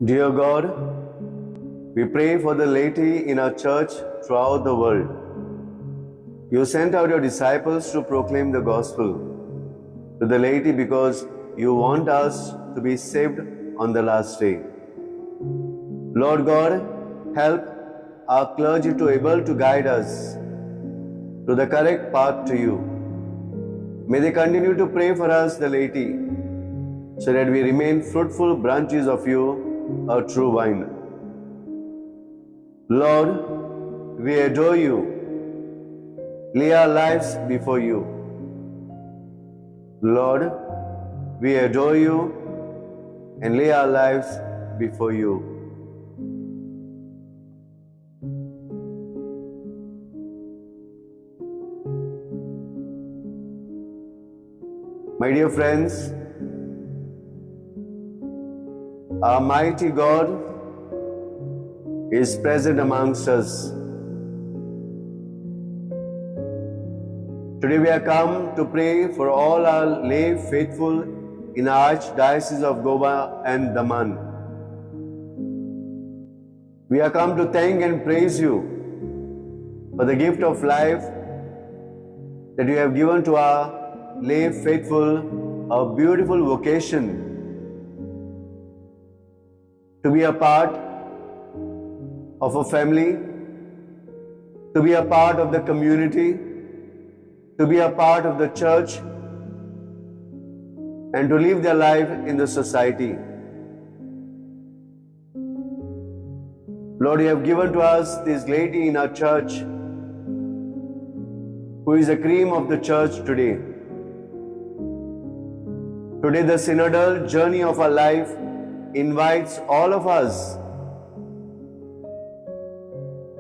Dear God, we pray for the laity in our church throughout the world. You sent out your disciples to proclaim the gospel to the laity because you want us to be saved on the last day. Lord God, help our clergy to able to guide us to the correct path to you. May they continue to pray for us, the laity, so that we remain fruitful branches of you, our true vine. Lord, we adore you. Lay our lives before you. Lord, we adore you and lay our lives before you. My dear friends, our mighty God is present amongst us. Today we are come to pray for all our lay faithful in our Archdiocese of Goa and Daman. We are come to thank and praise you for the gift of life that you have given to our lay faithful, a beautiful vocation to be a part of a family, to be a part of the community, to be a part of the church, and to live their life in the society. Lord, you have given to us this lady in our church who is the cream of the church today. Today, the synodal journey of our life invites all of us,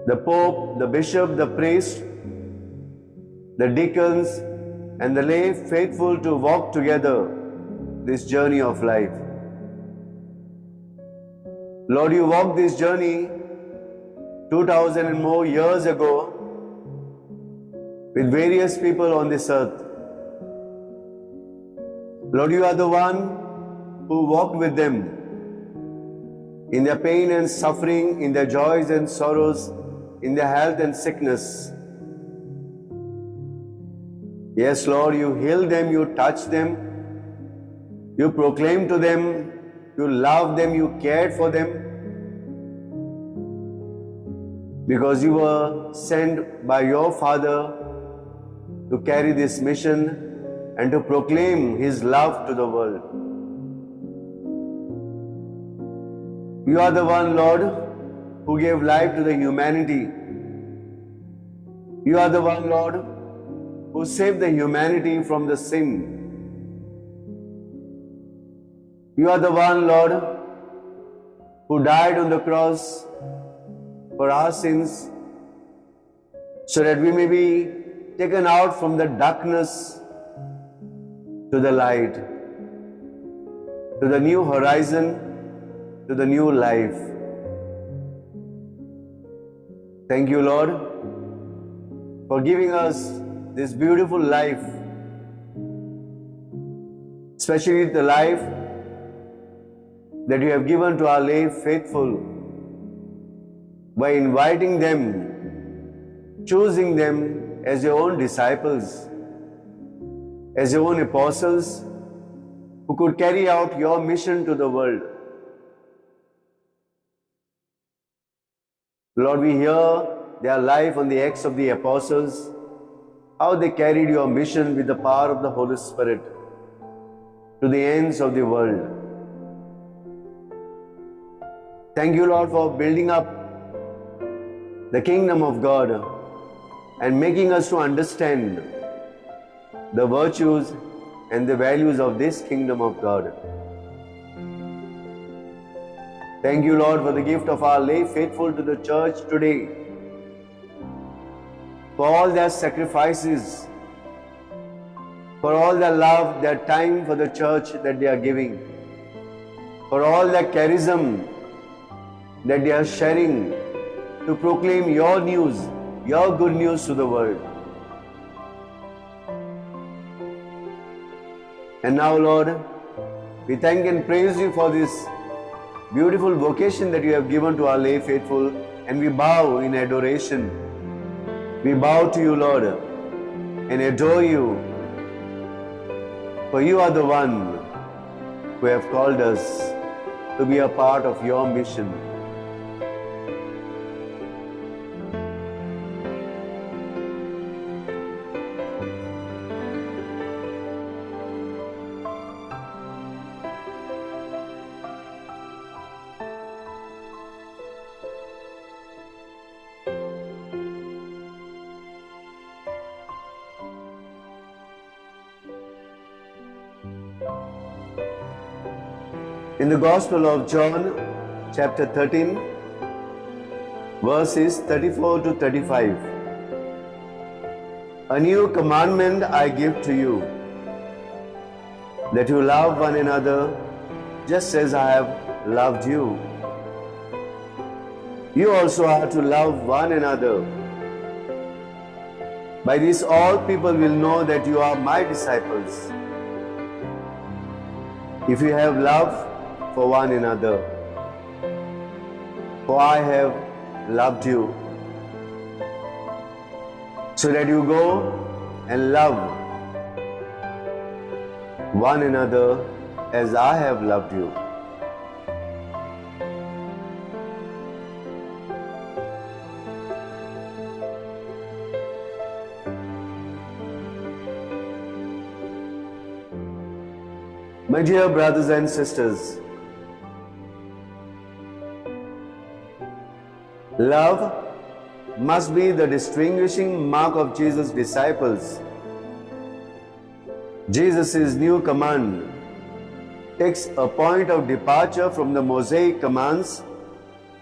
the Pope, the Bishop, the priest, the deacons, and the lay faithful to walk together this journey of life. Lord, you walked this journey 2000 and more years ago with various people on this earth. Lord, you are the one who walked with them in their pain and suffering, in their joys and sorrows, in their health and sickness. Yes, Lord, you healed them, you touched them, you proclaimed to them, you loved them, you cared for them, because you were sent by your Father to carry this mission and to proclaim His love to the world. You are the one, Lord, who gave life to the humanity. You are the one, Lord, who saved the humanity from the sin. You are the one, Lord, who died on the cross for our sins, so that we may be taken out from the darkness to the light, to the new horizon, to the new life. Thank you, Lord, for giving us this beautiful life, especially the life that you have given to our lay faithful by inviting them, choosing them as your own disciples, as your own apostles who could carry out your mission to the world. Lord, we hear their life on the Acts of the Apostles, how they carried your mission with the power of the Holy Spirit to the ends of the world. Thank you, Lord, for building up the kingdom of God and making us to understand the virtues and the values of this kingdom of God. Thank you, Lord, for the gift of our lay faithful to the church today, for all their sacrifices, for all their love, their time for the church that they are giving, for all their charism that they are sharing to proclaim your news, your good news to the world. And now, Lord, we thank and praise you for this beautiful vocation that you have given to our lay faithful, and we bow in adoration. We bow to you, Lord, and adore you, for you are the one who have called us to be a part of your mission. In the Gospel of John, chapter 13, verses 34 to 35. A new commandment I give to you, that you love one another just as I have loved you. You also are to love one another. By this all people will know that you are my disciples, if you have love for one another. For I have loved you, so that you go and love one another as I have loved you. My dear brothers and sisters, love must be the distinguishing mark of Jesus' disciples. Jesus' new command takes a point of departure from the Mosaic commands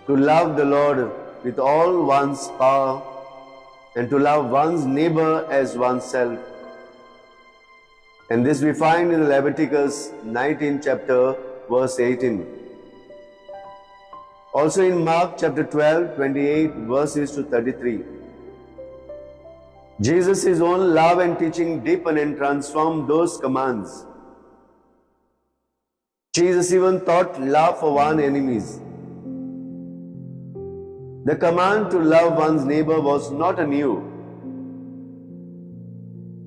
to love the Lord with all one's power and to love one's neighbor as oneself. And this we find in Leviticus 19 chapter verse 18. Also in Mark chapter 12, 28 verses to 33. Jesus' own love and teaching deepen and transform those commands. Jesus even taught love for one's enemies. The command to love one's neighbor was not a new.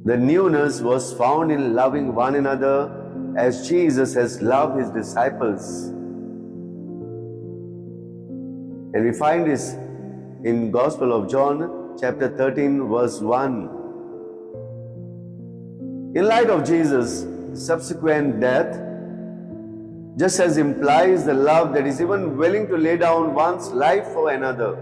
The newness was found in loving one another as Jesus has loved his disciples. And we find this in Gospel of John chapter 13 verse 1. In light of Jesus' subsequent death, just as implies the love that is even willing to lay down one's life for another.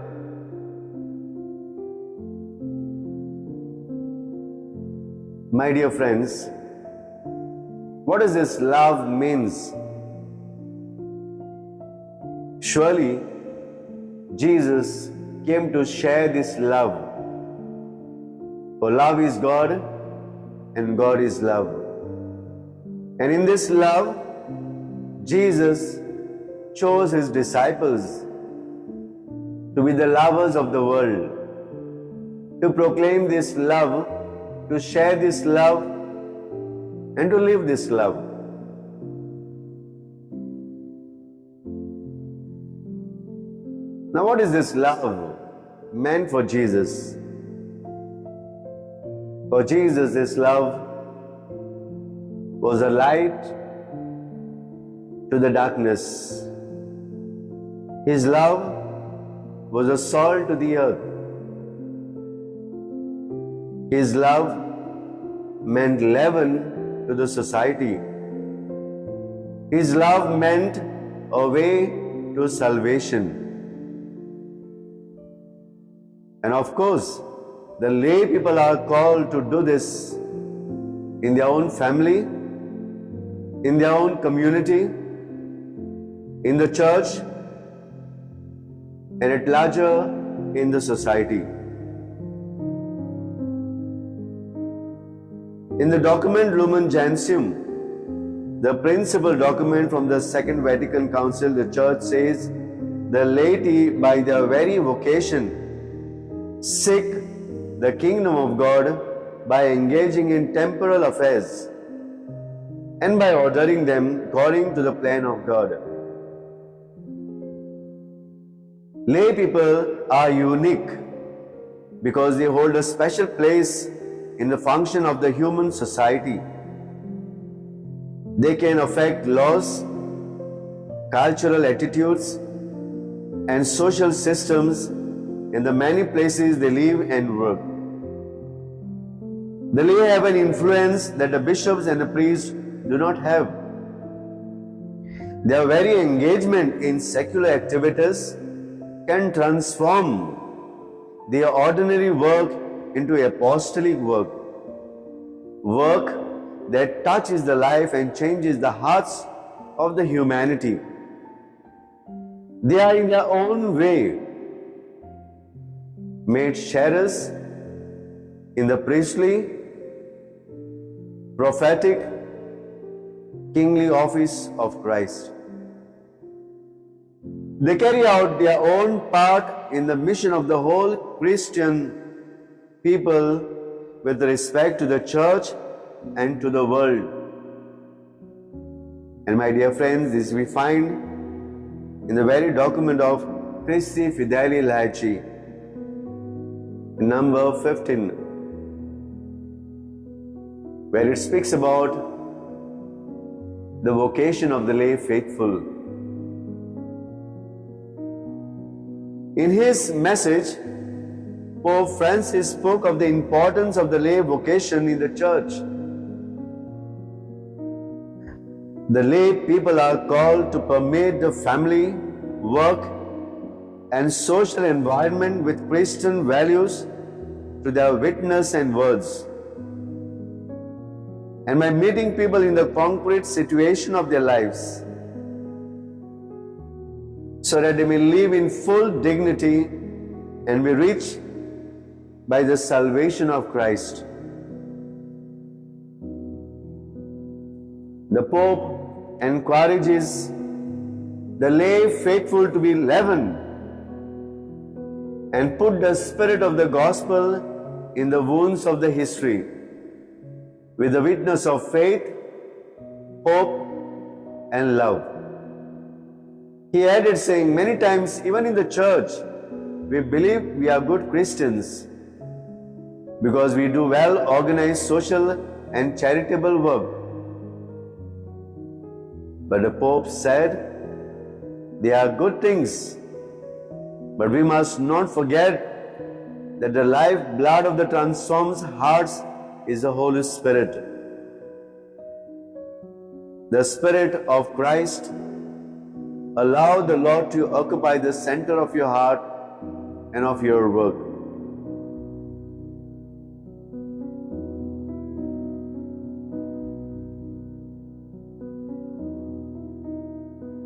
My dear friends, what does this love means? Surely, Jesus came to share this love. For love is God and God is love. And in this love, Jesus chose his disciples to be the lovers of the world, to proclaim this love, to share this love, and to live this love. Now, what is this love meant for Jesus? For Jesus, this love was a light to the darkness. His love was a salt to the earth. His love meant leaven to the society. His love meant a way to salvation. And of course, the lay people are called to do this in their own family, in their own community, in the church, and at larger in the society. In the document Lumen Gentium, the principal document from the Second Vatican Council, the Church says, the laity by their very vocation seek the kingdom of God by engaging in temporal affairs and by ordering them according to the plan of God. Lay people are unique because they hold a special place in the function of the human society. They can affect laws, cultural attitudes, and social systems in the many places they live and work. The lay have an influence that the bishops and the priests do not have. Their very engagement in secular activities can transform their ordinary work into apostolic work, work that touches the life and changes the hearts of the humanity. They are in their own way made sharers in the priestly, prophetic, kingly office of Christ. They carry out their own part in the mission of the whole Christian people with respect to the church and to the world. And my dear friends, this we find in the very document of Christi Fideli Laici, number 15, where it speaks about the vocation of the lay faithful. In his message, Pope Francis spoke of the importance of the lay vocation in the church. The lay people are called to permeate the family, work, and social environment with Christian values to their witness and words. And by meeting people in the concrete situation of their lives, so that they may live in full dignity and be reached by the salvation of Christ. The Pope encourages the lay faithful to be leavened and put the spirit of the gospel in the wounds of the history with the witness of faith, hope, and love. He added, saying, many times, even in the church, we believe we are good Christians because we do well organized social and charitable work. But the Pope said, they are good things, but we must not forget that the lifeblood of the transformed hearts is the Holy Spirit. The Spirit of Christ. Allow the Lord to occupy the center of your heart and of your work.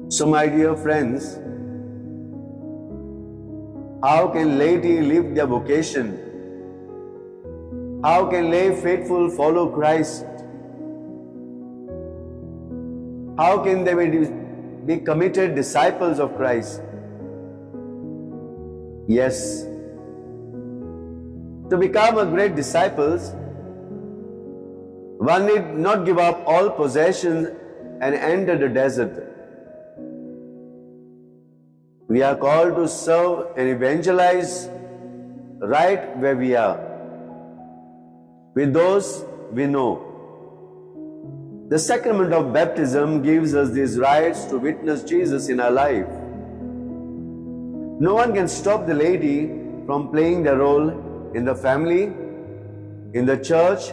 So, my dear friends, how can laity live their vocation? How can lay faithful follow Christ? How can they be committed disciples of Christ? Yes, to become a great disciples, one need not give up all possessions and enter the desert. We are called to serve and evangelize right where we are, with those we know. The sacrament of baptism gives us these rights to witness Jesus in our life. No one can stop the laity from playing their role in the family, in the church,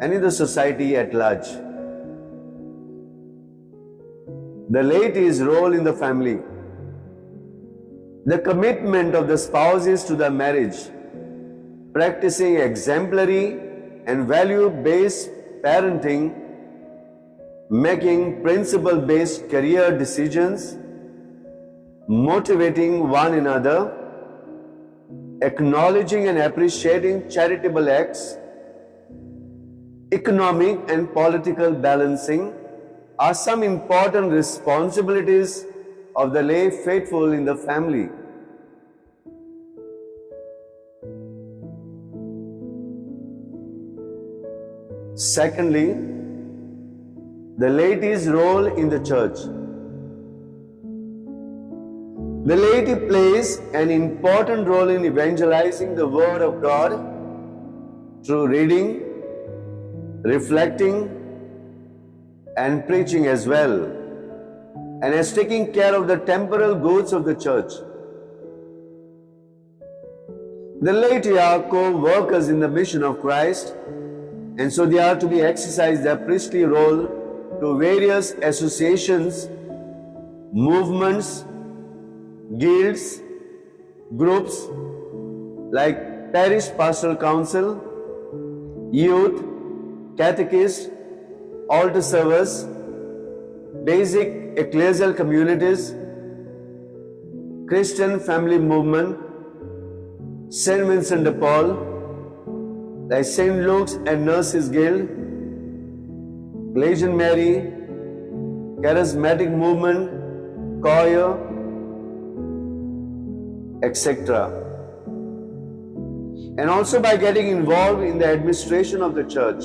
and in the society at large. The laity's role in the family, the commitment of the spouses to their marriage, practicing exemplary and value-based parenting, making principle-based career decisions, motivating one another, acknowledging and appreciating charitable acts, economic and political balancing are some important responsibilities of the lay faithful in the family. Secondly, the laity's role in the church. The laity plays an important role in evangelizing the Word of God through reading, reflecting, and preaching as well, and as taking care of the temporal goods of the church. The laity are co-workers in the mission of Christ, and so they are to be exercise their priestly role to various associations, movements, guilds, groups like Parish Pastoral Council, youth, catechist, altar servers, basic ecclesial communities, Christian family movement, St. Vincent de Paul, like St. Luke's and Nurses Guild, Legion Mary, Charismatic Movement, choir, etc. And also by getting involved in the administration of the church.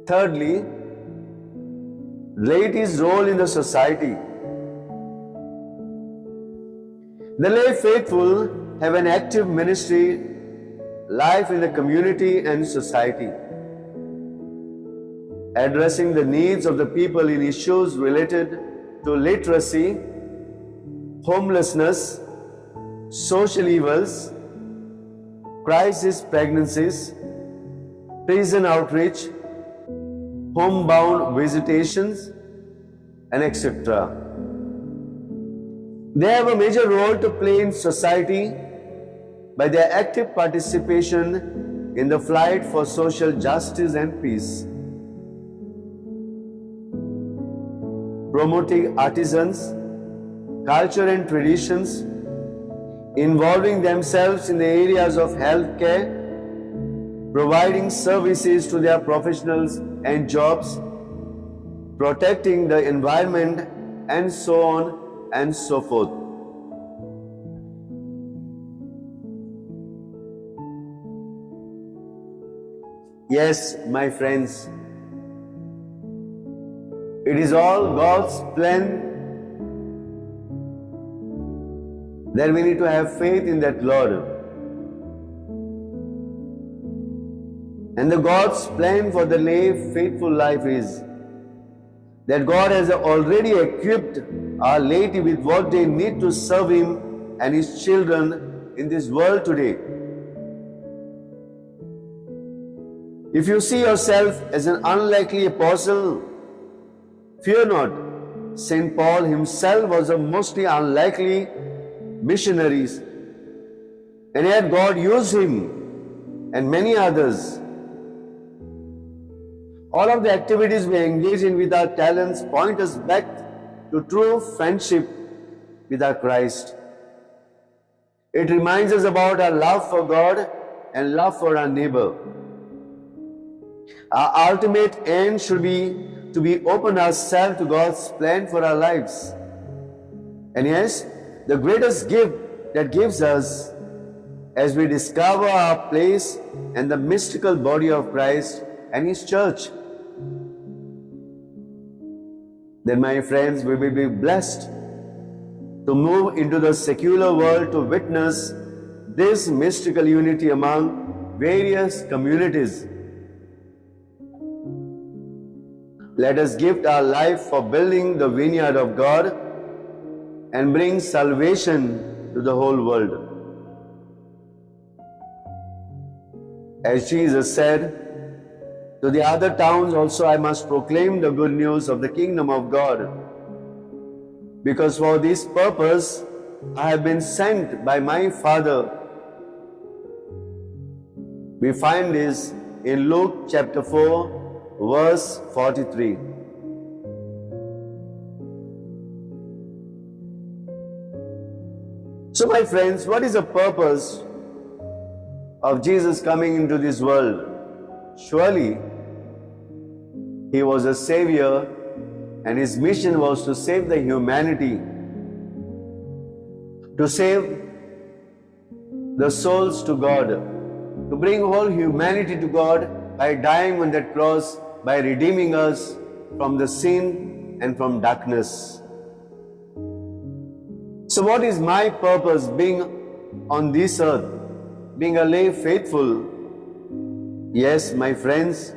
Thirdly, laity's role in the society. The lay faithful have an active ministry life in the community and society, addressing the needs of the people in issues related to literacy, homelessness, social evils, crisis pregnancies, prison outreach, homebound visitations, and etc. They have a major role to play in society by their active participation in the fight for social justice and peace, promoting artisans, culture and traditions, involving themselves in the areas of healthcare, providing services to their professionals and jobs, protecting the environment, and so on and so forth. Yes, my friends, it is all God's plan that we need to have faith in that Lord. And the God's plan for the lay faithful life is that God has already equipped our laity with what they need to serve Him and His children in this world today. If you see yourself as an unlikely apostle, fear not. St. Paul himself was a mostly unlikely missionary, and yet God used him and many others. All of the activities we engage in with our talents point us back to true friendship with our Christ. It reminds us about our love for God and love for our neighbor. Our ultimate end should be to be open ourselves to God's plan for our lives. And yes, the greatest gift that gives us as we discover our place and the mystical body of Christ and His church. Then, my friends, we will be blessed to move into the secular world to witness this mystical unity among various communities. Let us gift our life for building the vineyard of God and bring salvation to the whole world. As Jesus said, to the other towns also I must proclaim the good news of the kingdom of God, because for this purpose I have been sent by my Father. We find this in Luke chapter 4, verse 43. So, my friends, what is the purpose of Jesus coming into this world? Surely, He was a Savior, and His mission was to save the humanity, to save the souls to God, to bring whole humanity to God by dying on that cross, by redeeming us from the sin and from darkness. So what is my purpose being on this earth, being a lay faithful? Yes, my friends,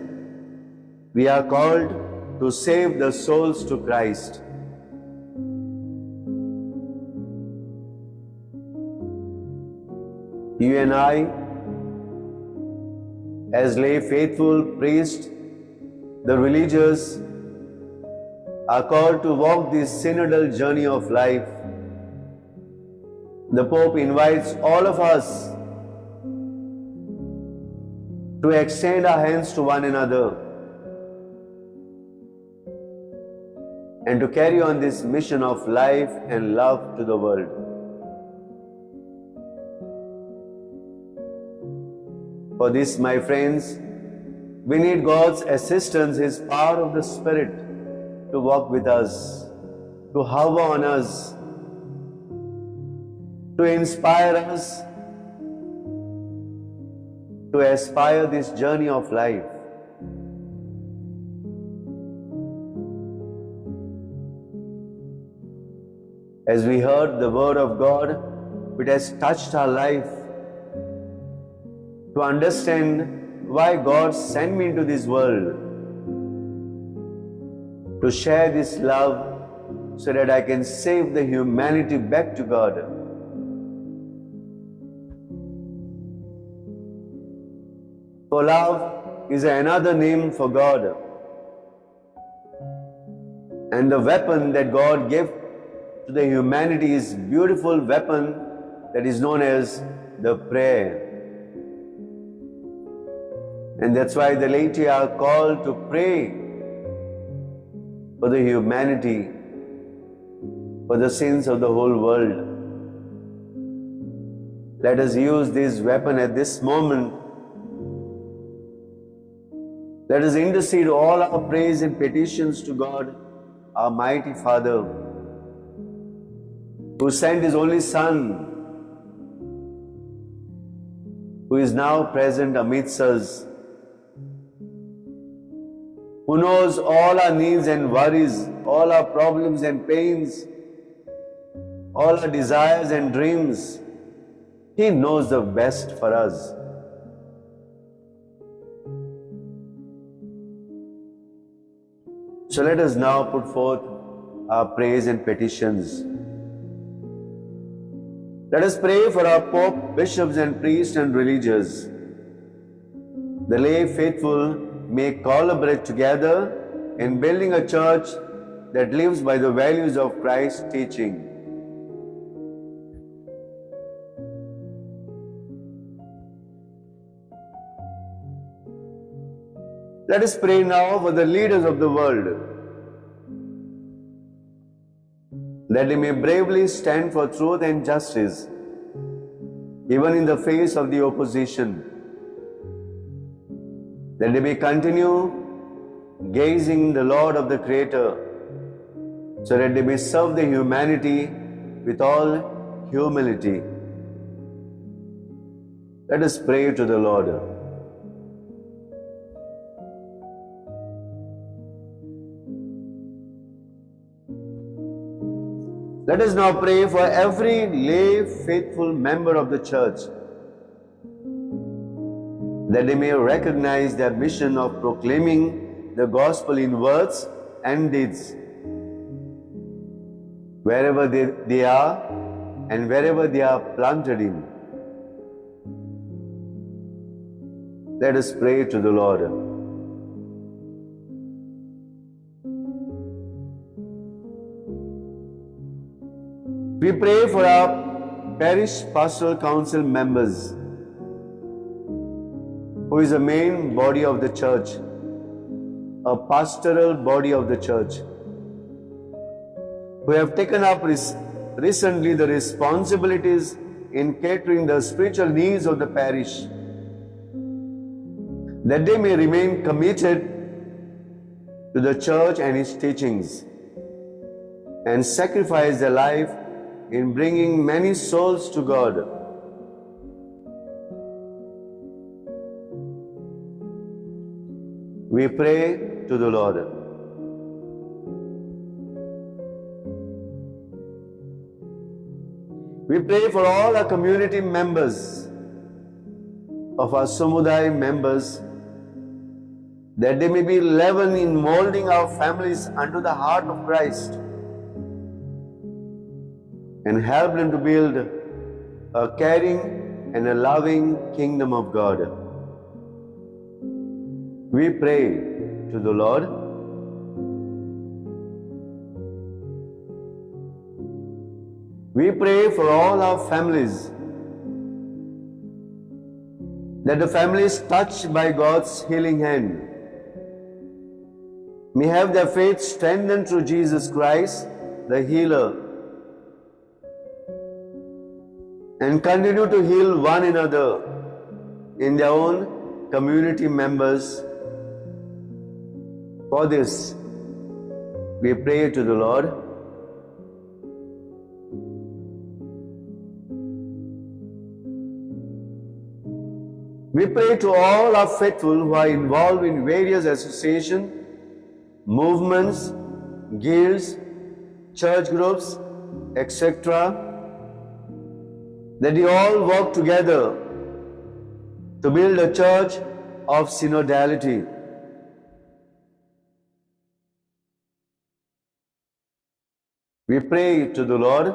we are called to save the souls to Christ. You and I, as lay faithful priests, the religious, are called to walk this synodal journey of life. The Pope invites all of us to extend our hands to one another and to carry on this mission of life and love to the world. For this, my friends, we need God's assistance, His power of the Spirit to walk with us, to hover on us, to inspire us, to aspire this journey of life. As we heard the Word of God, it has touched our life to understand why God sent me into this world, to share this love so that I can save the humanity back to God. For love is another name for God, and the weapon that God gave to the humanity is a beautiful weapon that is known as the prayer. And that's why the laity are called to pray for the humanity, for the sins of the whole world. Let us use this weapon at this moment. Let us intercede all our praise and petitions to God, our mighty Father, who sent His only Son, who is now present amidst us, who knows all our needs and worries, all our problems and pains, all our desires and dreams. He knows the best for us. So let us now put forth our praise and petitions. Let us pray for our Pope, bishops and priests and religious. The lay faithful may collaborate together in building a church that lives by the values of Christ's teaching. Let us pray now for the leaders of the world, that they may bravely stand for truth and justice, even in the face of the opposition, that they may continue gazing the Lord of the Creator, so that they may serve the humanity with all humility. Let us pray to the Lord. Let us now pray for every lay faithful member of the Church, that they may recognize their mission of proclaiming the gospel in words and deeds, wherever they are and wherever they are planted in. Let us pray to the Lord. We pray for our Parish Pastoral Council members, who is the main body of the Church, a pastoral body of the Church, who have taken up recently the responsibilities in catering the spiritual needs of the parish, that they may remain committed to the Church and its teachings, and sacrifice their life in bringing many souls to God. We pray to the Lord. We pray for all our community members, of our Samudaya members, that they may be leaven in molding our families unto the heart of Christ and help them to build a caring and a loving kingdom of God. We pray to the Lord. We pray for all our families, that the families touched by God's healing hand may have their faith strengthened through Jesus Christ, the healer, and continue to heal one another in their own community members. For this, we pray to the Lord. We pray to all our faithful who are involved in various associations, movements, guilds, church groups, etc., that they all work together to build a church of synodality. We pray to the Lord.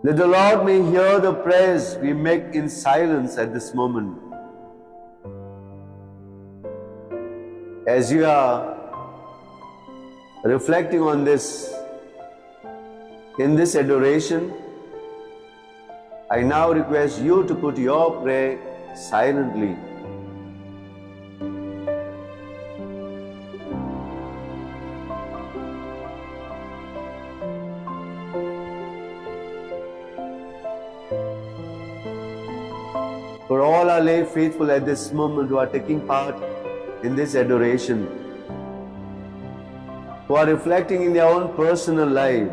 That the Lord may hear the prayers we make in silence at this moment. As you are reflecting on this, in this adoration, I now request you to put your prayer silently. For all our lay faithful at this moment who are taking part in this adoration, who are reflecting in their own personal life,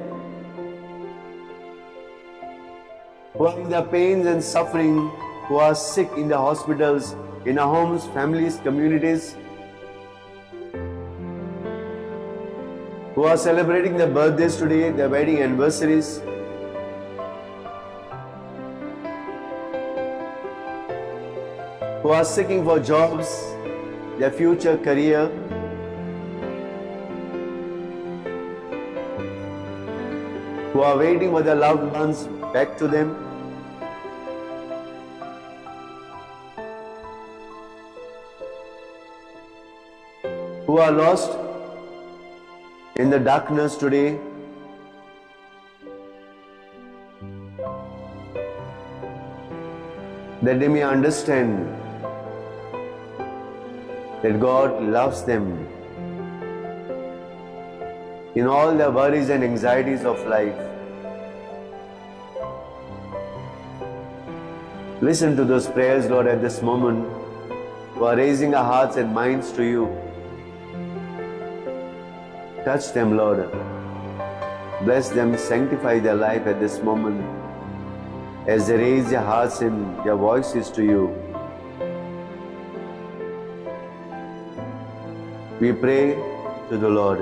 who are in their pains and suffering, who are sick in the hospitals, in our homes, families, communities, who are celebrating their birthdays today, their wedding anniversaries, who are seeking for jobs, their future career, who are waiting for their loved ones back to them, who are lost in the darkness today, that they may understand that God loves them in all their worries and anxieties of life. Listen to those prayers, Lord, at this moment, who are raising our hearts and minds to you. Touch them, Lord. Bless them, sanctify their life at this moment as they raise their hearts and their voices to you. We pray to the Lord.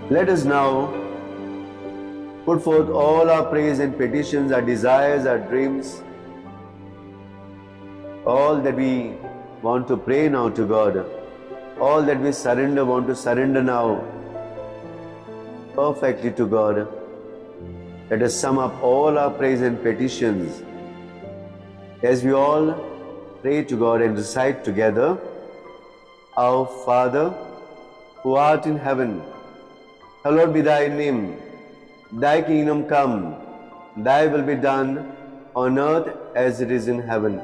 Let us now put forth all our praise and petitions, our desires, our dreams, all that we want to pray now to God. All that we want to surrender now perfectly to God. Let us sum up all our praise and petitions as we all pray to God and recite together. Our Father, who art in heaven, hallowed be thy name. Thy kingdom come, thy will be done on earth as it is in heaven.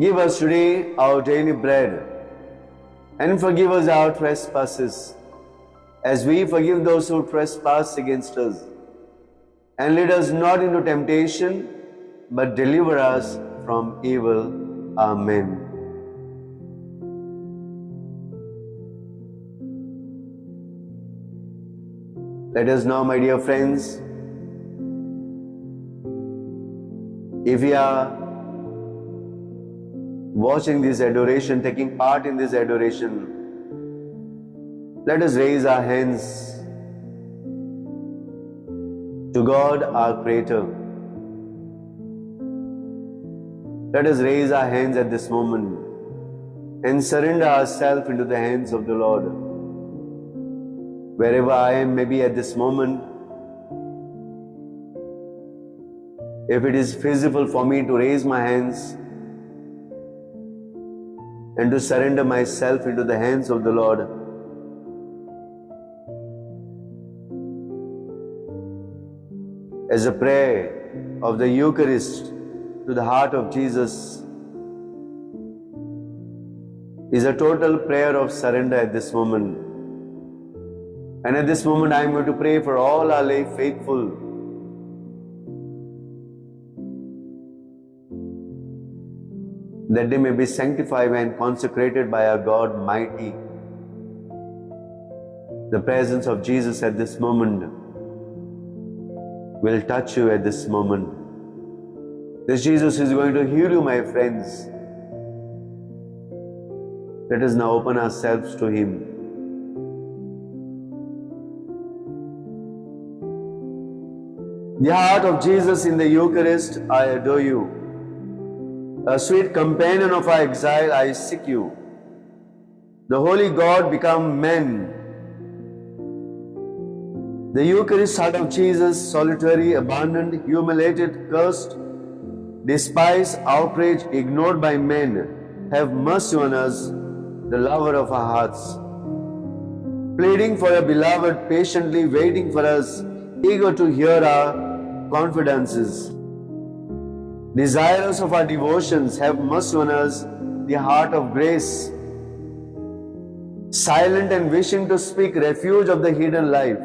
Give us today our daily bread, and forgive us our trespasses, as we forgive those who trespass against us. And lead us not into temptation, but deliver us from evil. Amen. Let us now, my dear friends, if we are watching this adoration, taking part in this adoration, let us raise our hands to God, our Creator. Let us raise our hands at this moment and surrender ourselves into the hands of the Lord. Wherever I am, maybe at this moment, if it is feasible for me to raise my hands and to surrender myself into the hands of the Lord, as a prayer of the Eucharist to the heart of Jesus, is a total prayer of surrender at this moment. And at this moment I am going to pray for all our lay faithful, that they may be sanctified and consecrated by our God mighty. The presence of Jesus at this moment will touch you at this moment. This Jesus is going to heal you, my friends. Let us now open ourselves to Him. The heart of Jesus in the Eucharist, I adore you. A sweet companion of our exile, I seek you. The Holy God become man. The Eucharist, heart of Jesus, solitary, abandoned, humiliated, cursed, despised, outraged, ignored by men, have mercy on us, the lover of our hearts. Pleading for your beloved, patiently waiting for us, eager to hear our confidences. Desirous of our devotions, have mercy on us, the heart of grace. Silent and wishing to speak, refuge of the hidden life.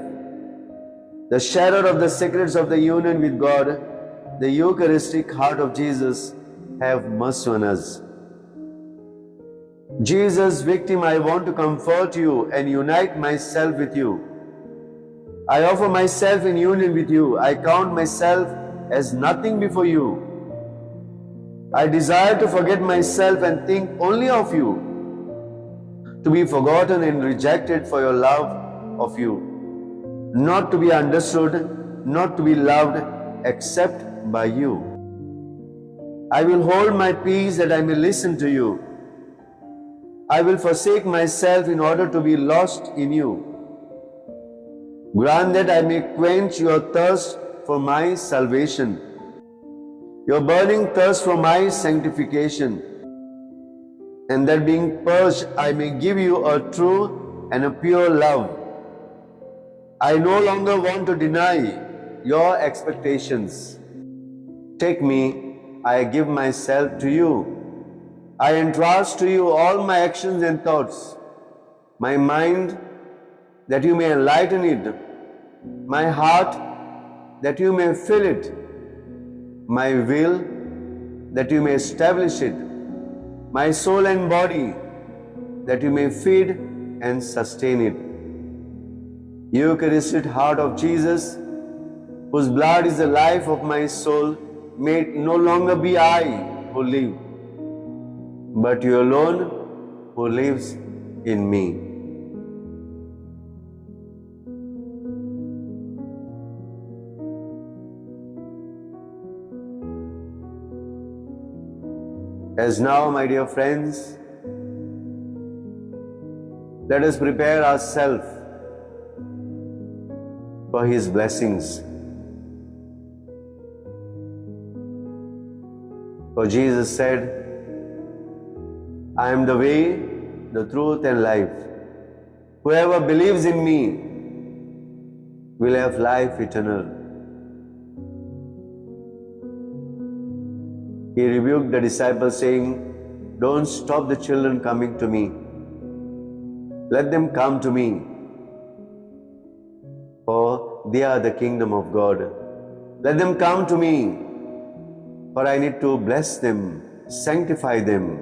The sharer of the secrets of the union with God, the Eucharistic heart of Jesus, have mercy on us. Jesus, victim, I want to comfort you and unite myself with you. I offer myself in union with you. I count myself as nothing before you. I desire to forget myself and think only of you, to be forgotten and rejected for your love of you, not to be understood, not to be loved except by you. I will hold my peace that I may listen to you. I will forsake myself in order to be lost in you. Grant that I may quench your thirst for my salvation, your burning thirst for my sanctification, and that being purged I may give you a true and a pure love. I no longer want to deny your expectations. Take me, I give myself to you. I entrust to you all my actions and thoughts, my mind, that you may enlighten it, my heart, that you may fill it, my will, that you may establish it, my soul and body, that you may feed and sustain it. Eucharistic heart of Jesus, whose blood is the life of my soul, may it no longer be I who live, but you alone who lives in me. As now, my dear friends, let us prepare ourselves for His blessings. For Jesus said, I am the way, the truth and life. Whoever believes in me will have life eternal. He rebuked the disciples saying, don't stop the children coming to me. Let them come to me, for they are the kingdom of God. Let them come to me, for I need to bless them, sanctify them,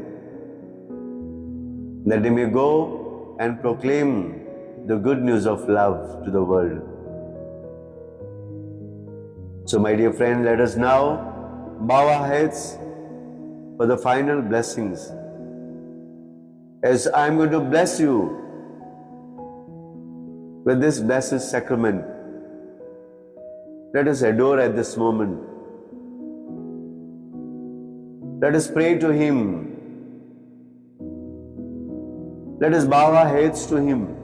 that they may go and proclaim the good news of love to the world. So, my dear friend, let us now bow our heads for the final blessings. As I am going to bless you with this blessed sacrament, let us adore at this moment. Let us pray to Him. Let us bow our heads to Him.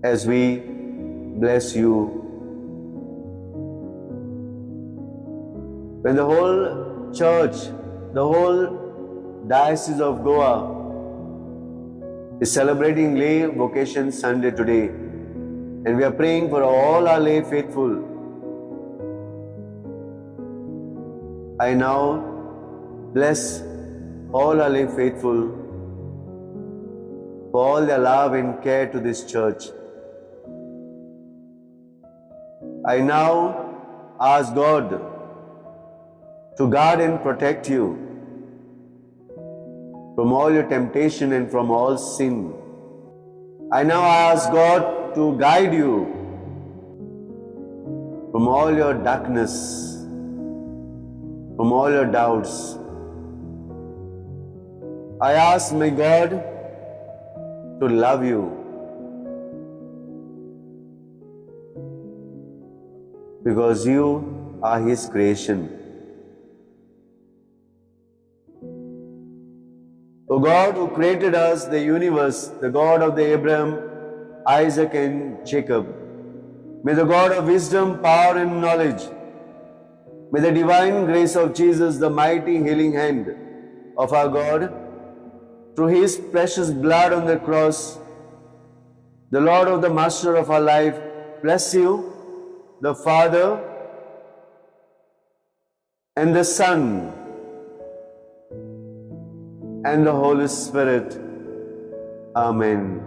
As we bless you. When the whole church, the whole diocese of Goa is celebrating lay vocation Sunday today, and we are praying for all our lay faithful, I now bless all our lay faithful for all their love and care to this church. I now ask God to guard and protect you from all your temptation and from all sin. I now ask God to guide you from all your darkness, from all your doubts. I ask my God to love you, because you are His creation. O God, who created us, the universe, the God of the Abraham, Isaac and Jacob, may the God of wisdom, power and knowledge, may the divine grace of Jesus, the mighty healing hand of our God, through His precious blood on the cross, the Lord of the Master of our life, bless you, the Father and the Son and the Holy Spirit. Amen.